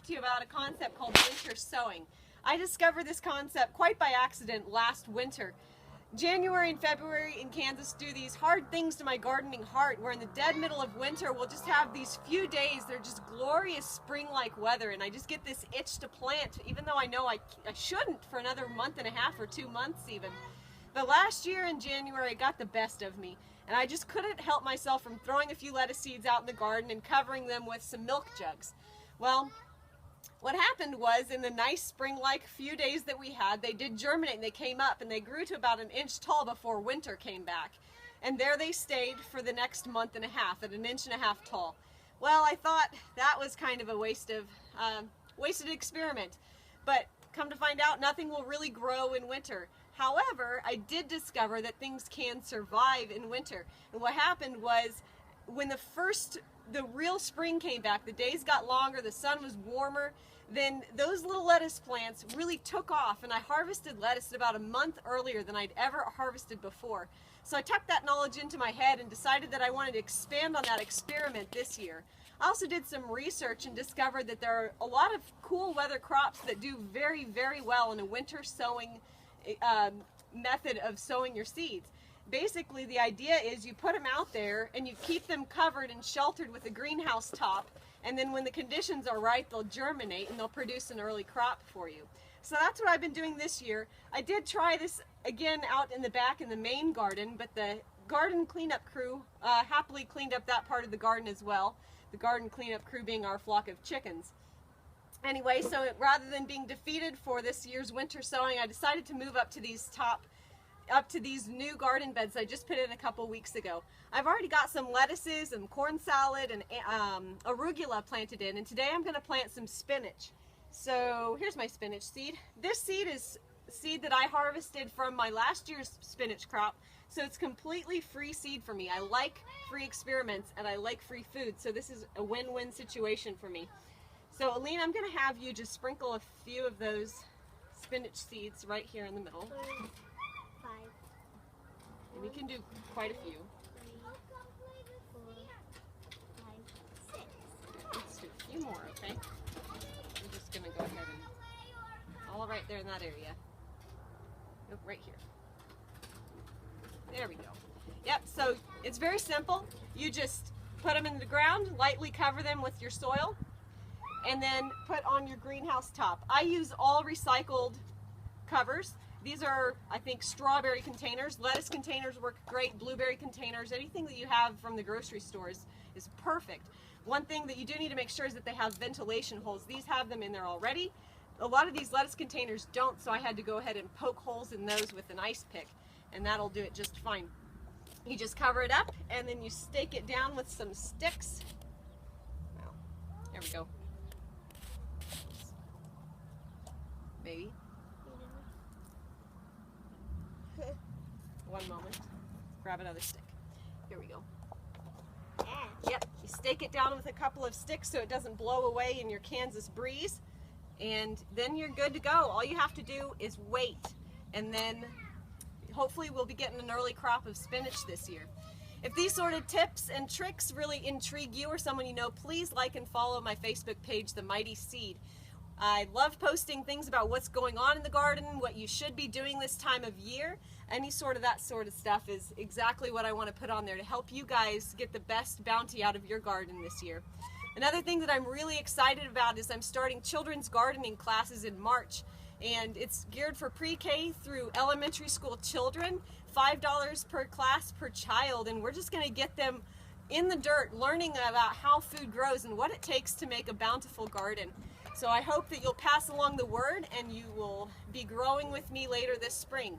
talk to you about a concept called winter sowing. I discovered this concept quite by accident last winter. January and February in Kansas do these hard things to my gardening heart, where in the dead middle of winter we'll just have these few days, they're just glorious spring-like weather, and I just get this itch to plant, even though I know I shouldn't for another month and a half or 2 months even. But last year in January it got the best of me, and I just couldn't help myself from throwing a few lettuce seeds out in the garden and covering them with some milk jugs. Well, what happened was, in the nice spring-like few days that we had, they did germinate and they came up and they grew to about 1 inch tall before winter came back. And there they stayed for the next month and a half at 1.5 inches tall. Well, I thought that was kind of a wasted experiment. But come to find out, nothing will really grow in winter. However, I did discover that things can survive in winter. And what happened was, when the real spring came back, the days got longer, the sun was warmer, then those little lettuce plants really took off, and I harvested lettuce about a month earlier than I'd ever harvested before. So I tucked that knowledge into my head and decided that I wanted to expand on that experiment this year. I also did some research and discovered that there are a lot of cool weather crops that do very, very well in a winter sowing method of sowing your seeds. Basically, the idea is you put them out there and you keep them covered and sheltered with a greenhouse top, and then when the conditions are right, they'll germinate and they'll produce an early crop for you. So that's what I've been doing this year. I did try this again out in the back in the main garden, but the garden cleanup crew happily cleaned up that part of the garden as well. The garden cleanup crew being our flock of chickens. Anyway, so rather than being defeated for this year's winter sowing, I decided to move up to these new garden beds I just put in a couple weeks ago. I've already got some lettuces and corn salad and arugula planted in, and today I'm going to plant some spinach. So here's my spinach seed. This seed is seed that I harvested from my last year's spinach crop, so it's completely free seed for me. I like free experiments and I like free food, so this is a win-win situation for me. So Aline, I'm going to have you just sprinkle a few of those spinach seeds right here in the middle. And we can do quite a few. 3, 4, 5, 6. Let's do a few more, okay? I'm just going to go ahead and all right there in that area. Nope, right here. There we go. Yep, so it's very simple. You just put them in the ground, lightly cover them with your soil, and then put on your greenhouse top. I use all recycled covers. These are, I think, strawberry containers. Lettuce containers work great. Blueberry containers. Anything that you have from the grocery stores is perfect. One thing that you do need to make sure is that they have ventilation holes. These have them in there already. A lot of these lettuce containers don't, so I had to go ahead and poke holes in those with an ice pick, and that'll do it just fine. You just cover it up, and then you stake it down with some sticks. Well, there we go. Maybe. One moment. Grab another stick. Here we go. Yep, you stake it down with a couple of sticks so it doesn't blow away in your Kansas breeze, and then you're good to go. All you have to do is wait, and then hopefully we'll be getting an early crop of spinach this year. If these sort of tips and tricks really intrigue you or someone you know, please like and follow my Facebook page, The Mighty Seed. I love posting things about what's going on in the garden, what you should be doing this time of year. That sort of stuff is exactly what I want to put on there to help you guys get the best bounty out of your garden this year. Another thing that I'm really excited about is I'm starting children's gardening classes in March, and it's geared for pre-K through elementary school children, $5 per class per child, and we're just going to get them in the dirt learning about how food grows and what it takes to make a bountiful garden. So I hope that you'll pass along the word and you will be growing with me later this spring.